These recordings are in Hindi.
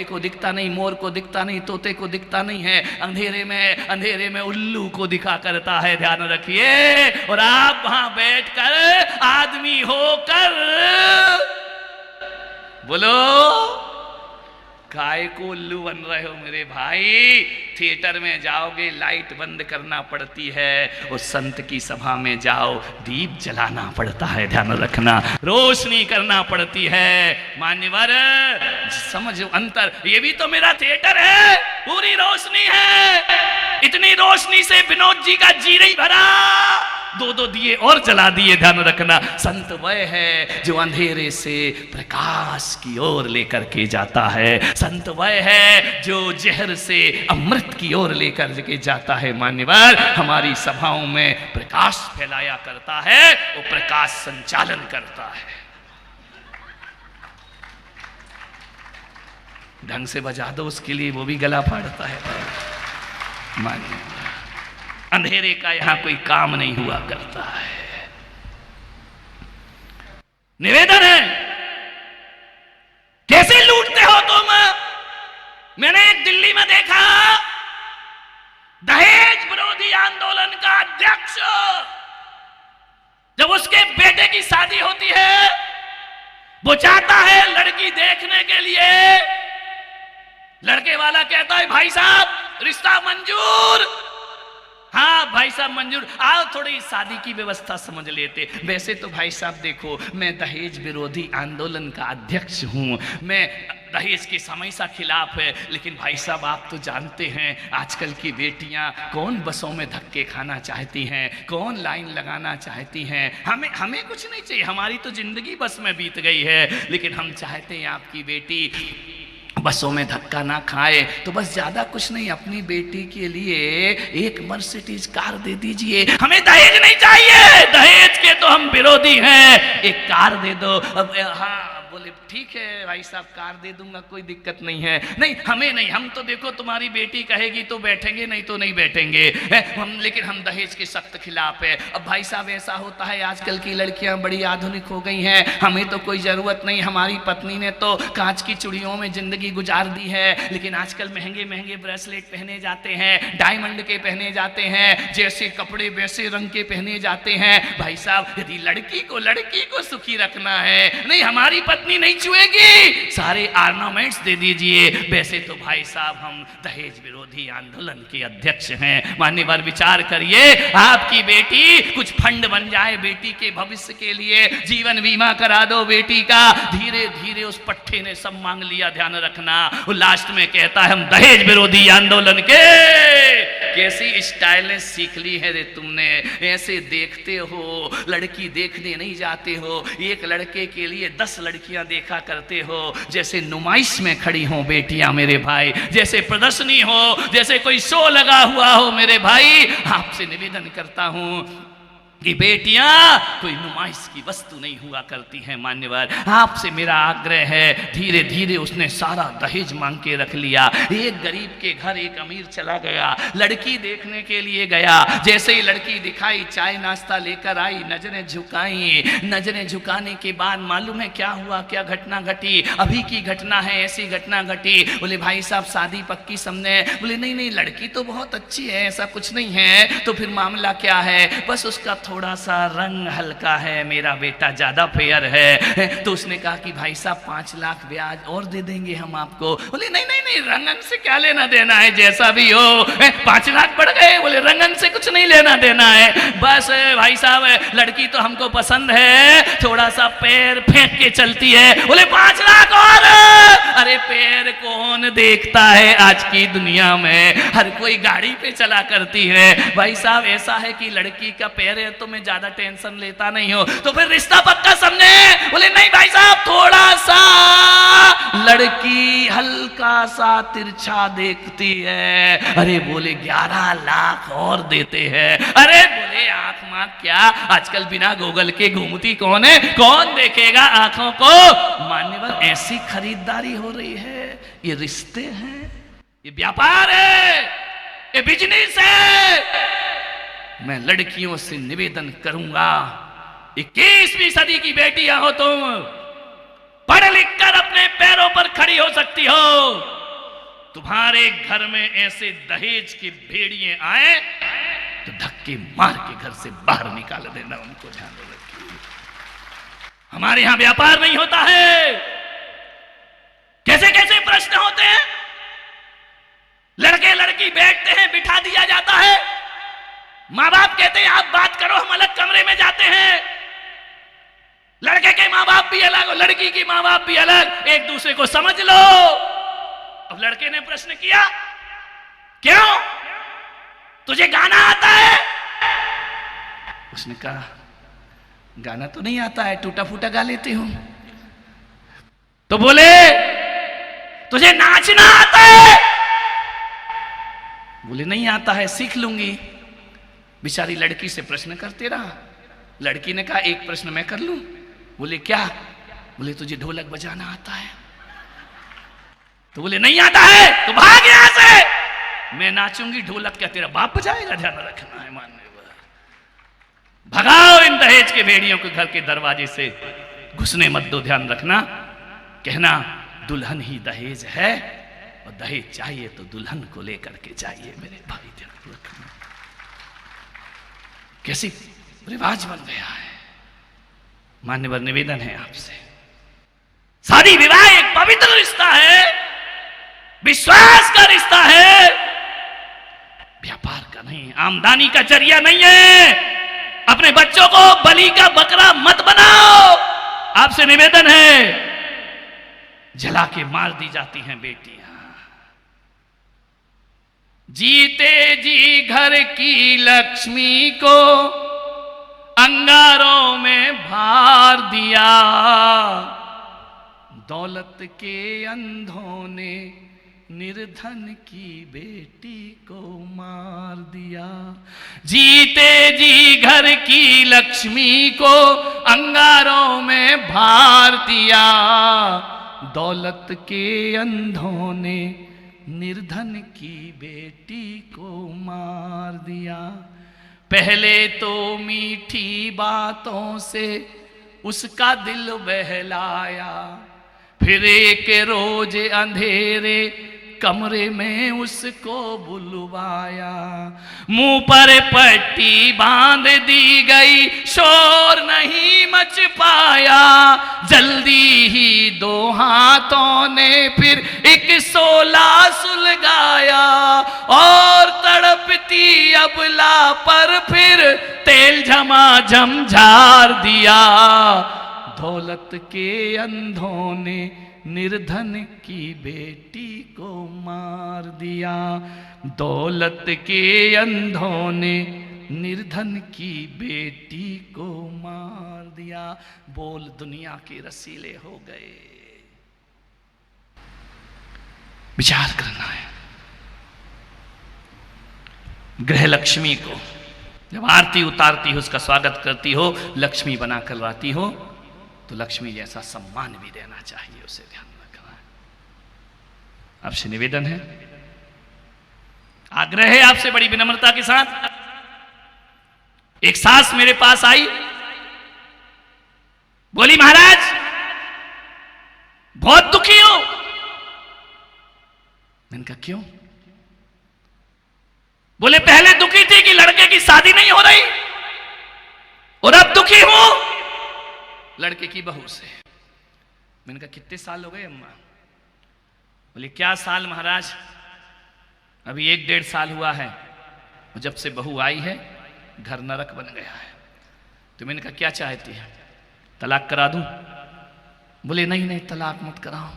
को दिखता नहीं, मोर को दिखता नहीं, तोते को दिखता नहीं है, अंधेरे में उल्लू को दिखा करता है, ध्यान रखिए। और आप वहां बैठकर आदमी होकर बोलो काय को उल्लू बन रहे हो मेरे भाई। थिएटर में जाओगे लाइट बंद करना पड़ती है, उस संत की सभा में जाओ दीप जलाना पड़ता है, ध्यान रखना, रोशनी करना पड़ती है। मान्यवर समझो अंतर, ये भी तो मेरा थिएटर है, पूरी रोशनी है, इतनी रोशनी से विनोद जी का जी नहीं भरा, दो दिए और जला दिए, ध्यान रखना। संत वह है जो अंधेरे से प्रकाश की ओर लेकर के जाता है, संत वह है जो जहर से अमृत की ओर लेकर के जाता है। मान्यवर हमारी सभाओं में प्रकाश फैलाया करता है, वो प्रकाश संचालन करता है। ढंग से बजा दो उसके लिए, वो भी गला फाड़ता है। मान्यवर अंधेरे का यहां कोई काम नहीं हुआ करता है। निवेदन है, कैसे लूटते हो तुम। मैंने एक दिल्ली में देखा, दहेज विरोधी आंदोलन का अध्यक्ष, जब उसके बेटे की शादी होती है, वो जाता है लड़की देखने के लिए, लड़के वाला कहता है भाई साहब रिश्ता मंजूर, हाँ भाई साहब मंजूर, आओ थोड़ी शादी की व्यवस्था समझ लेते। वैसे तो भाई साहब देखो, मैं दहेज विरोधी आंदोलन का अध्यक्ष हूं, मैं दहेज के हमेशा खिलाफ है, लेकिन भाई साहब आप तो जानते हैं आजकल की बेटियां कौन बसों में धक्के खाना चाहती हैं, कौन लाइन लगाना चाहती हैं। हमें कुछ नहीं चाहिए, हमारी तो जिंदगी बस में बीत गई है, लेकिन हम चाहते हैं आपकी बेटी बसों में धक्का ना खाए, तो बस ज्यादा कुछ नहीं, अपनी बेटी के लिए एक मर्सिडीज कार दे दीजिए। हमें दहेज नहीं चाहिए, दहेज के तो हम विरोधी हैं, एक कार दे दो। अब हाँ बोले ठीक है भाई साहब कार दे दूंगा, कोई दिक्कत नहीं है। नहीं हमें नहीं, हम तो देखो तुम्हारी बेटी कहेगी तो बैठेंगे, नहीं तो नहीं बैठेंगे लेकिन हम दहेज के सख्त खिलाफ है। अब भाई साहब ऐसा होता है, आजकल की लड़कियां बड़ी आधुनिक हो गई हैं, हमें तो कोई जरूरत नहीं, हमारी पत्नी ने तो कांच की चूड़ियों में जिंदगी गुजार दी है, लेकिन आजकल महंगे महंगे ब्रेसलेट पहने जाते हैं, डायमंड के पहने जाते हैं, जैसे कपड़े वैसे रंग के पहने जाते हैं। भाई साहब यदि लड़की को सुखी रखना है, नहीं हमारी पत्नी नहीं छुएगी, सारे ऑर्नामेंट्स दे दीजिए। वैसे तो भाई साहब हम दहेज विरोधी आंदोलन के अध्यक्ष हैं। मान्यवर विचार करिए, आपकी बेटी कुछ फंड बन जाए बेटी के भविष्य के लिए, जीवन बीमा करा दो बेटी का, धीरे धीरे उस पट्टे ने सब मांग लिया, ध्यान रखना। वो लास्ट में कहता है हम दहेज विरोधी आंदोलन के। कैसी स्टाइलें सीख ली है रे तुमने, ऐसे देखते हो, लड़की देखने नहीं जाते हो, एक लड़के के लिए 10 लड़कियां देखा करते हो, जैसे नुमाइश में खड़ी हो बेटियां मेरे भाई, जैसे प्रदर्शनी हो, जैसे कोई शो लगा हुआ हो मेरे भाई। आपसे निवेदन करता हूं कि बेटियां कोई नुमाइश की वस्तु नहीं हुआ करती हैं। मान्यवर आपसे मेरा आग्रह है, धीरे धीरे उसने सारा दहेज मांग के रख लिया। एक गरीब के घर एक अमीर चला गया, लड़की देखने के लिए गया, जैसे ही लड़की दिखाई चाय नाश्ता लेकर आई, नजरें झुकाई, नजरें झुकाने के बाद मालूम है क्या हुआ, क्या घटना घटी, अभी की घटना है, ऐसी घटना घटी। बोले भाई साहब शादी पक्की समझे? बोले नहीं नहीं लड़की तो बहुत अच्छी है, ऐसा कुछ नहीं है। तो फिर मामला क्या है? बस उसका थोड़ा सा रंग हल्का है, मेरा बेटा ज्यादा फेयर है। तो उसने कहा कि भाई साहब 5 लाख ब्याज और दे देंगे हम आपको। बोले नहीं नहीं नहीं रंगन से क्या लेना देना है, जैसा भी हो। 5 लाख बढ़ गए, बोले रंगन से कुछ नहीं लेना देना है, बस भाई साहब लड़की तो हमको पसंद है, थोड़ा सा पैर फेंक के चलती है। बोले 5 लाख और। अरे पैर कौन देखता है आज की दुनिया में, हर कोई गाड़ी पे चला करती है। भाई साहब ऐसा है कि लड़की का पैर है तो मैं ज्यादा टेंशन लेता नहीं हूं, तो फिर रिश्ता पक्का समझे? बोले नहीं भाई साहब थोड़ा सा लड़की हल्का सा तिरछा देखती है। अरे बोले 11 लाख और देते हैं। अरे बोले आंख मांख क्या, आजकल बिना गूगल के घूमती कौन है, कौन देखेगा आंखों को। मान्यवर ऐसी खरीदारी हो रही है, ये रिश्ते हैं, ये व्यापार है, ये बिजनेस है। मैं लड़कियों से निवेदन करूंगा, 21वीं सदी की बेटियां हो तुम, पढ़ लिख कर अपने पैरों पर खड़ी हो सकती हो, तुम्हारे घर में ऐसे दहेज के भेड़िए आए तो धक्के मार के घर से बाहर निकाल देना, उनको ध्यान रखिए। हमारे यहां व्यापार नहीं होता है। कैसे कैसे प्रश्न होते हैं। लड़के लड़की बैठते हैं, बिठा दिया जाता है, मां बाप कहते हैं आप बात करो, हम अलग कमरे में जाते हैं। लड़के के मां बाप भी अलग और लड़की की मां बाप भी अलग, एक दूसरे को समझ लो। अब लड़के ने प्रश्न किया, क्यों तुझे गाना आता है? उसने कहा गाना तो नहीं आता है, टूटा फूटा गा लेती हूं। तो बोले तुझे नाचना आता है? बोले नहीं आता है, सीख लूंगी। बेचारी लड़की से प्रश्न करते रहा। लड़की ने कहा एक प्रश्न मैं कर लूं? बोले क्या? बोले तुझे ढोलक बजाना आता है? तो बोले नहीं आता है तो भाग यहां से, मैं नाचूंगी, ढोलक क्या तेरा बाप बजाएगा? ध्यान रखना है, मानने भगाओ इन दहेज के भेड़ियों को घर के दरवाजे से घुसने मत दो। ध्यान रखना, कहना दुल्हन ही दहेज है और दहेज चाहिए तो दुल्हन को लेकर के चाहिए। मेरे भाई ध्यान रखना, कैसी रिवाज बन गया है। मान्यवर निवेदन है आपसे, शादी विवाह एक पवित्र रिश्ता है, विश्वास का रिश्ता है, व्यापार का नहीं, आमदनी का जरिया नहीं है। अपने बच्चों को बलि का बकरा मत बनाओ। आपसे निवेदन है, जला के मार दी जाती हैं बेटियां। जीते जी घर की लक्ष्मी को अंगारों में भार दिया, दौलत के अंधों ने निर्धन की बेटी को मार दिया। जीते जी घर की लक्ष्मी को अंगारों में भार दिया, दौलत के अंधों ने निर्धन की बेटी को मार दिया। पहले तो मीठी बातों से उसका दिल बहलाया, फिर एक रोज अंधेरे कमरे में उसको बुलवाया। मुंह पर पट्टी बांध दी गई, शोर नहीं मच पाया। जल्दी ही दो हाथों ने फिर एक सोला सुलगाया, और तड़पती अबला पर फिर तेल झमाझम झार दिया। दौलत के अंधों ने निर्धन की बेटी को मार दिया। दौलत के अंधों ने निर्धन की बेटी को मार दिया। बोल दुनिया के रसीले हो गए। विचार करना है। गृह लक्ष्मी को जब आरती उतारती हो, उसका स्वागत करती हो, लक्ष्मी बनाकर लाती हो, तो लक्ष्मी जैसा सम्मान भी देना चाहिए, उसे ध्यान रखना है। आपसे निवेदन है, आग्रह है आपसे बड़ी विनम्रता के साथ। एक सास मेरे पास आई, बोली महाराज बहुत दुखी हूं। मैंने कहा क्यों? बोले पहले दुखी थी कि लड़के की शादी नहीं हो रही, और अब दुखी हूं लड़के की बहू से। मैंने कहा कितने साल हो गए अम्मा? बोले क्या साल महाराज, अभी 1-1.5 साल हुआ है, और जब से बहू आई है घर नरक बन गया है। तो मैंने कहा क्या चाहती है, तलाक करा दूं? बोले नहीं नहीं तलाक मत कराओ।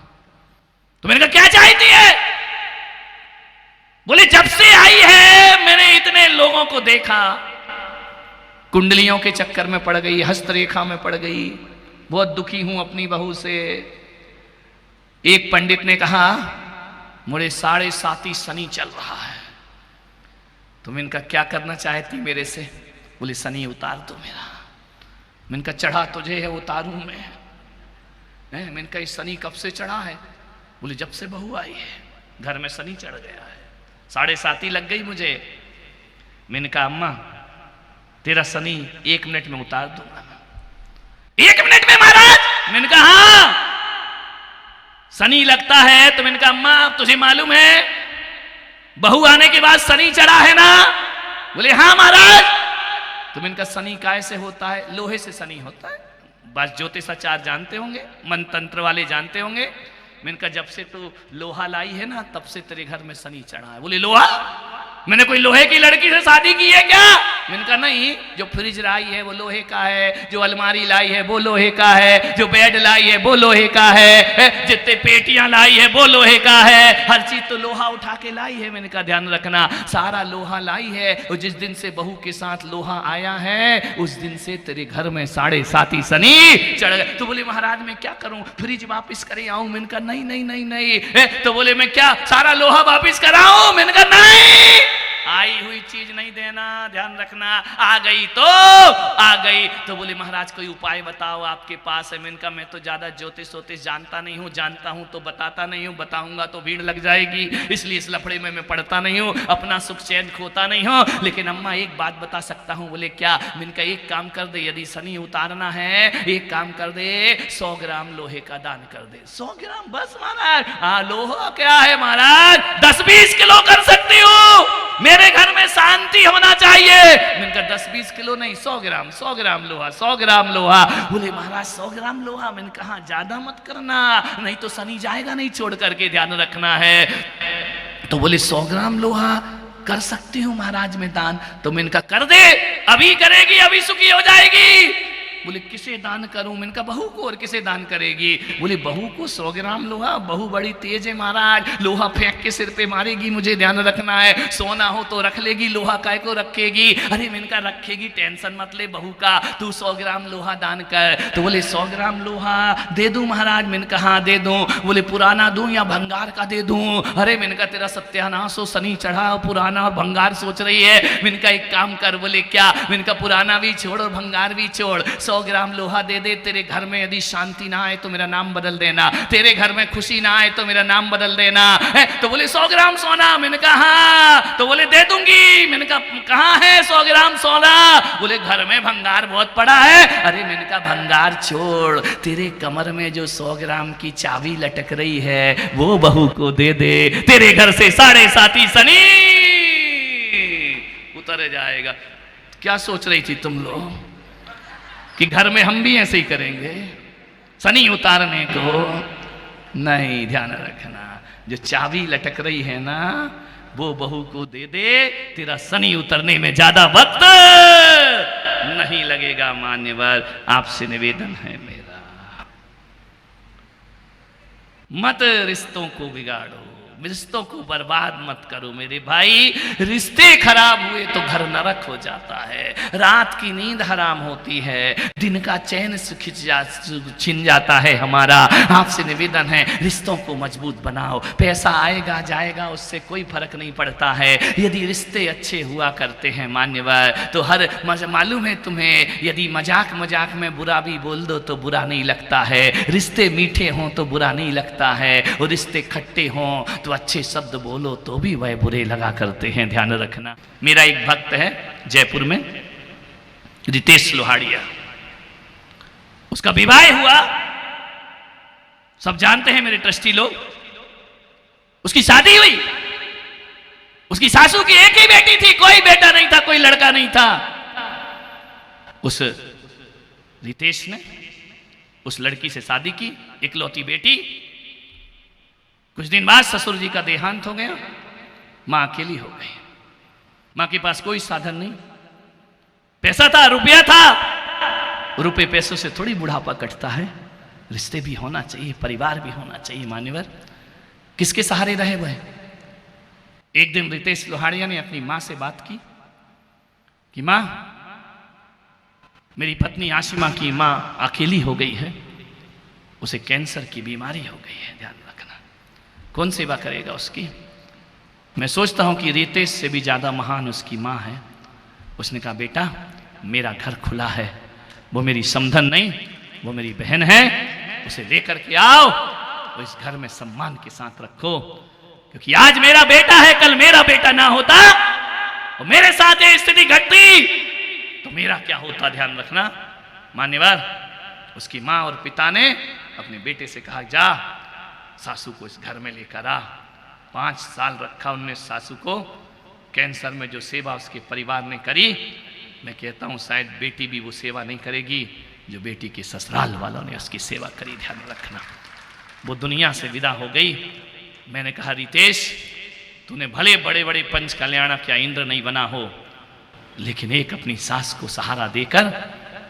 तो मैंने कहा क्या चाहती है? बोले जब से आई है मैंने इतने लोगों को देखा, कुंडलियों के चक्कर में पड़ गई, हस्तरेखा में पड़ गई, बहुत दुखी हूं अपनी बहू से। एक पंडित ने कहा मुझे 7.5 शनि चल रहा है। तो मैंने कहा क्या करना चाहती मेरे से? बोले शनि उतार दो मेरा। मैंने कहा चढ़ा तुझे है, उतारूं मैं? मैंने कहा शनि कब से चढ़ा है? बोले जब से बहू आई है घर में शनि चढ़ गया है, 7.5 लग गई मुझे। मैंने कहा अम्मा तेरा शनि 1 मिनट में उतार दूंगा। 1 मिनट में महाराज? मैंने कहा हाँ। शनि लगता है। तो मैंने कहा अम्मा तुझे मालूम है बहू आने के बाद शनि चढ़ा है ना? बोले हाँ महाराज। तो मैंने कहा शनि काय से होता है? लोहे से शनि होता है। बस ज्योतिषाचार्य जानते होंगे, मन तंत्र वाले जानते होंगे। मैंने कहा जब से तो लोहा लाई है ना तब से तेरे घर में शनि चढ़ा है। बोले लोहा? मैंने कोई लोहे की लड़की से शादी की है क्या? मैंने कहा नहीं, जो फ्रिज लाई है वो लोहे का है, जो अलमारी लाई है वो लोहे का है, जो बेड लाई है वो लोहे का है, जितने पेटियां लाई है वो लोहे का है, हर चीज तो लोहा उठा के लाई है। मैंने कहा ध्यान रखना सारा लोहा लाई है। और जिस दिन से बहू के साथ लोहा आया है उस दिन से तेरे घर में 7.5 शनि चढ़ गए। तो बोले महाराज मैं क्या करूं, फ्रिज वापिस करे आऊं? मैंने कहा नहीं नहीं नहीं नहीं। तो बोले मैं क्या सारा लोहा वापिस कराऊं? मैंने कहा नहीं, आई हुई चीज नहीं देना, ध्यान रखना। आ गई तो आ गई। तो बोले महाराज कोई उपाय बताओ आपके पास है? मैंने कहा मैं तो ज्यादा ज्योतिष वोतिष जानता नहीं हूँ, जानता हूँ तो बताता नहीं हूँ, बताऊंगा तो भीड़ लग जाएगी, इसलिए इस लफड़े में मैं पढ़ता नहीं हूँ, अपना सुख चैन खोता नहीं हूँ। लेकिन अम्मा एक बात बता सकता हूँ। बोले क्या? मैंने कहा एक काम कर दे, यदि शनि उतारना है एक काम कर दे, 100 ग्राम लोहे का दान कर दे। 100 ग्राम बस महाराज? हाँ लोहा क्या है महाराज, 10-20 किलो कर सकती हूँ, मेरे घर में शांति होना चाहिए। मैंने कहा 10-20 किलो नहीं, 100 ग्राम, 100 ग्राम लोहा, 100 ग्राम लोहा। बोले महाराज 100 ग्राम लोहा? मैंने कहा ज्यादा मत करना, नहीं तो शनि जाएगा नहीं छोड़ करके, ध्यान रखना है। तो बोले 100 ग्राम लोहा कर सकती हूँ महाराज में दान। तो मैंने कहा कर दे, अभी करेगी अभी सुखी हो जाएगी। बोले किसे दान करूं? मैंने कहा बहू को। और किसे दान करेगी? बोले बहू को 100 ग्राम लोहा, बहू बड़ी तेज है महाराज, लोहा फेंक के सिर पे मारेगी, मुझे ध्यान रखना है। सोना हो तो रख लेगी, लोहा काय को रखेगी? अरे मैंने कहा रखेगी, टेंशन मत ले बहू का, तू 100 ग्राम लोहा दान कर। तो बोले 100 ग्राम लोहा दे दूं महाराज? मैंने कहा हाँ दे दूं। बोले पुराना दूं या भंगार का दे दूं? अरे मैंने कहा तेरा सत्यानाश हो, शनि चढ़ा, पुराना और भंगार सोच रही है। मैंने कहा एक काम कर। बोले क्या? मैंने कहा पुराना भी छोड़ और भंगार भी छोड़, 100 ग्राम लोहा दे दे। तेरे घर में यदि शांति ना आए तो मेरा नाम बदल देना, तेरे घर में खुशी ना आए तो मेरा नाम बदल देना। तो बोले 100 ग्राम सोना? मैंने कहा हाँ। तो बोले दे दूंगी। मैंने कहा कहाँ है 100 ग्राम सोना? बोले घर में भंगार बहुत पड़ा है। अरे मैंने कहा भंगार छोड़, तेरे कमर में जो 100 ग्राम की चाबी लटक रही है वो बहू को दे दे, तेरे घर से 7.5 शनि उतर जाएगा। क्या सोच रही थी तुम लोग कि घर में हम भी ऐसे ही करेंगे शनि उतारने को? नहीं, ध्यान रखना जो चाबी लटक रही है ना वो बहू को दे दे, तेरा शनि उतरने में ज्यादा वक्त नहीं लगेगा। मान्यवर आपसे निवेदन है मेरा, मत रिश्तों को बिगाड़ो, रिश्तों को बर्बाद मत करो मेरे भाई। रिश्ते खराब हुए तो घर नरक हो जाता है, रात की नींद हराम होती है, दिन का चैन छिन जाता है हमारा। आपसे निवेदन है रिश्तों को मजबूत बनाओ। पैसा आएगा जाएगा उससे कोई फर्क नहीं पड़ता है, यदि रिश्ते अच्छे हुआ करते हैं मान्यवर तो हर मालूम है तुम्हें, यदि मजाक मजाक में बुरा भी बोल दो तो बुरा नहीं लगता है, रिश्ते मीठे हों तो बुरा नहीं लगता है, और रिश्ते खट्टे हों तो अच्छे शब्द बोलो तो भी वह बुरे लगा करते हैं, ध्यान रखना। मेरा एक भक्त है जयपुर में, रितेश लोहाड़िया, उसका विवाह हुआ, सब जानते हैं मेरे ट्रस्टी लोग। उसकी शादी हुई, उसकी सासू की एक ही बेटी थी, कोई बेटा नहीं था, कोई लड़का नहीं था। उस रितेश ने उस लड़की से शादी की, इकलौती बेटी। कुछ दिन बाद ससुर जी का देहांत हो गया, मां अकेली हो गई। मां के पास कोई साधन नहीं, पैसा था, रुपया था, रुपए पैसों से थोड़ी बुढ़ापा कटता है, रिश्ते भी होना चाहिए, परिवार भी होना चाहिए मान्यवर। किसके सहारे रहे वह? एक दिन रितेश लोहाड़िया ने अपनी मां से बात की कि मां, मेरी पत्नी आशिमा की मां अकेली हो गई है, उसे कैंसर की बीमारी हो गई है, ध्यान रखना, कौन सेवा करेगा उसकी? मैं सोचता हूं कि रितेश से भी ज्यादा महान उसकी मां है। उसने कहा बेटा मेरा घर खुला है, वो मेरी समधन नहीं, वो मेरी बहन है, उसे लेकर के आओ, वो इस घर में सम्मान के साथ रखो, क्योंकि आज मेरा बेटा है, कल मेरा बेटा ना होता और मेरे साथ ये स्थिति घटती तो मेरा क्या होता, ध्यान रखना मान्यवर। उसकी मां और पिता ने अपने बेटे से कहा जा सासू को इस घर में लेकर आ। 5 साल रखा उनने सासू को। कैंसर में जो सेवा उसके परिवार ने करी, मैं कहता हूं शायद बेटी भी वो सेवा नहीं करेगी जो बेटी के ससुराल वालों ने उसकी सेवा करी। ध्यान रखना। वो दुनिया से विदा हो गई। मैंने कहा रितेश, तूने भले बड़े बड़े पंच कल्याणक या इंद्र नहीं बना हो, लेकिन एक अपनी सास को सहारा देकर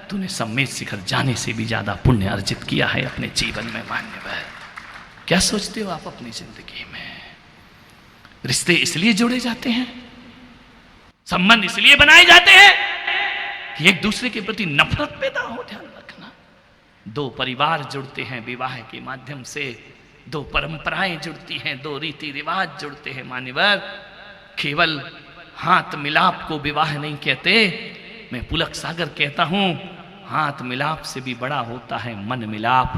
तूने सम्मेद शिखर जाने से भी ज्यादा पुण्य अर्जित किया है अपने जीवन में। मान्यवर, क्या सोचते हो आप अपनी जिंदगी में? रिश्ते इसलिए जोड़े जाते हैं, संबंध इसलिए बनाए जाते हैं कि एक दूसरे के प्रति नफरत पैदा हो। ध्यान रखना। 2 परिवार जुड़ते हैं विवाह के माध्यम से, 2 परंपराएं जुड़ती हैं, 2 रीति रिवाज जुड़ते हैं। मान्यवर, केवल हाथ मिलाप को विवाह नहीं कहते। मैं पुलक सागर कहता हूं, हाथ मिलाप से भी बड़ा होता है मन मिलाप,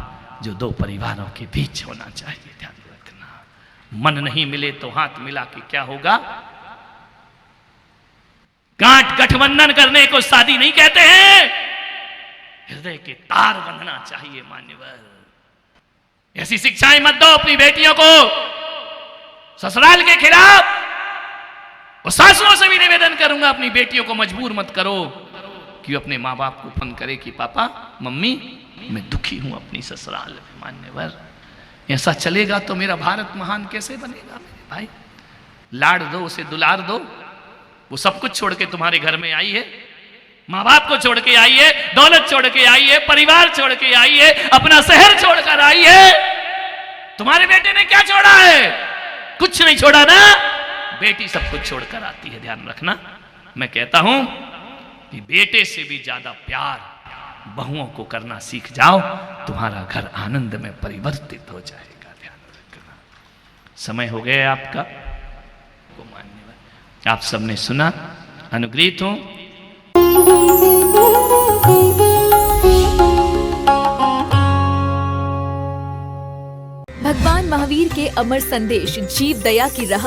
जो 2 परिवारों के बीच होना चाहिए। ध्यान रखना। मन नहीं मिले तो हाथ मिला के क्या होगा? गांठ गठबंधन करने को शादी नहीं कहते हैं, हृदय के तार बंधना चाहिए। मान्यवर, ऐसी शिक्षाएं मत दो अपनी बेटियों को। ससुराल के खिलाफ और सासुओं से भी निवेदन करूंगा, अपनी बेटियों को मजबूर मत करो कि अपने माँ बाप को फोन करे कि पापा मम्मी मैं दुखी हूं अपनी ससुराल में। मान्यवर, ऐसा चलेगा तो मेरा भारत महान कैसे बनेगा मेरे भाई? लाड़ दो उसे, दुलार दो। वो सब कुछ छोड़ के तुम्हारे घर में आई है, माँ बाप को छोड़ के आई है, दौलत छोड़ के आई है, परिवार छोड़ के आई है, अपना शहर छोड़कर आई है। तुम्हारे बेटे ने क्या छोड़ा है? कुछ नहीं छोड़ा ना। बेटी सब कुछ छोड़कर आती है। ध्यान रखना। मैं कहता हूं कि बेटे से भी ज्यादा प्यार बहुओं को करना सीख जाओ, तुम्हारा घर आनंद में परिवर्तित हो जाएगा। ध्यान रखना। समय हो गया आपका। आप सबने सुना, अनुग्रहित हूं। भगवान महावीर के अमर संदेश जीव दया की राह